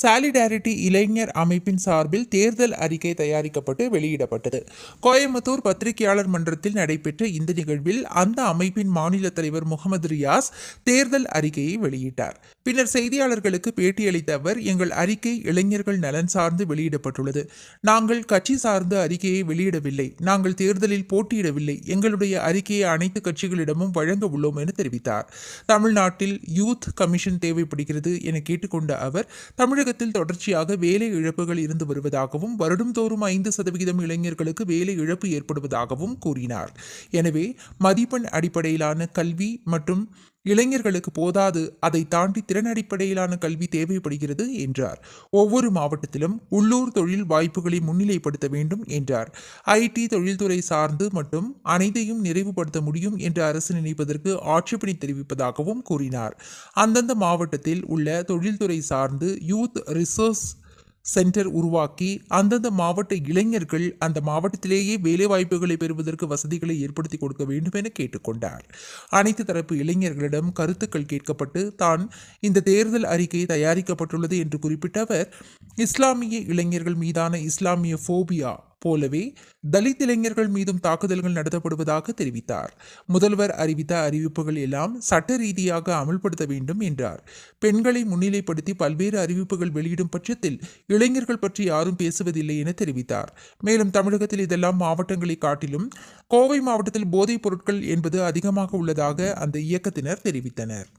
Solidarity இளைஞர் அமைப்பின் சார்பில் தேர்தல் அறிக்கை தயாரிக்கப்பட்டு வெளியிடப்பட்டது. கோயம்புத்தூர் பத்திரிகையாளர் மன்றத்தில் நடைபெற்ற இந்த நிகழ்வில் அந்த அமைப்பின் மாநில தலைவர் முகமது ரியாஸ் தேர்தல் அறிக்கையை வெளியிட்டார். பின்னர் செய்தியாளர்களுக்கு பேட்டியளித்த அவர், எங்கள் அறிக்கை இளைஞர்கள் நலன் சார்ந்து வெளியிடப்பட்டுள்ளது. நாங்கள் கட்சி சார்ந்த அறிக்கையை வெளியிடவில்லை. நாங்கள் தேர்தலில் போட்டியிடவில்லை. எங்களுடைய அறிக்கையை அனைத்து கட்சிகளிடமும் வழங்க உள்ளோம் என தெரிவித்தார். தமிழ்நாட்டில் யூத் கமிஷன் தேவைப்படுகிறது என கேட்டுக்கொண்ட அவர், தமிழகத்தில் தொடர்ச்சியாக வேலை இழப்புகள் இருந்து வருவதாகவும் வருடம்தோறும் 5% இளைஞர்களுக்கு வேலை இழப்பு ஏற்படுவதாகவும் கூறினார். எனவே மதிப்பெண் அடிப்படையிலான கல்வி மற்றும் இளைஞர்களுக்கு போதாது, அதை தாண்டி திறன் அடிப்படையிலான கல்வி தேவைப்படுகிறது என்றார். ஒவ்வொரு மாவட்டத்திலும் உள்ளூர் தொழில் வாய்ப்புகளை முன்னிலைப்படுத்த வேண்டும் என்றார். ஐடி தொழில்துறை சார்ந்து மற்றும் அனைத்தையும் நிறைவுபடுத்த முடியும் என்று அரசு நினைப்பதற்கு ஆட்சேபனை தெரிவிப்பதாகவும் கூறினார். அந்தந்த மாவட்டத்தில் உள்ள தொழில்துறை சார்ந்து யூத் ரிசோர்ஸ் சென்டர் உருவாக்கி அந்தந்த மாவட்ட இளைஞர்கள் அந்த மாவட்டத்திலேயே வேலைவாய்ப்புகளை பெறுவதற்கு வசதிகளை ஏற்படுத்தி கொடுக்க வேண்டும் என கேட்டுக்கொண்டார். அனைத்து தரப்பு இளைஞர்களிடம் கருத்துக்கள் கேட்கப்பட்டு தான் இந்த தேர்தல் அறிக்கை தயாரிக்கப்பட்டுள்ளது என்று குறிப்பிட்ட அவர், இஸ்லாமிய இளைஞர்கள் மீதான இஸ்லாமிய போபியா போலவே தலித் இளைஞர்கள் மீதும் தாக்குதல்கள் நடத்தப்படுவதாக தெரிவித்தார். முதல்வர் அறிவித்த அறிவிப்புகள் எல்லாம் சட்ட ரீதியாக அமல்படுத்த வேண்டும் என்றார். பெண்களை முன்னிலைப்படுத்தி பல்வேறு அறிவிப்புகள் வெளியிடும் பட்சத்தில் இளைஞர்கள் பற்றி யாரும் பேசுவதில்லை என தெரிவித்தார். மேலும் தமிழகத்தில் இதெல்லாம் மாவட்டங்களை காட்டிலும் கோவை மாவட்டத்தில் போதைப் பொருட்கள் என்பது அதிகமாக உள்ளதாக அந்த இயக்கத்தினர் தெரிவித்தனர்.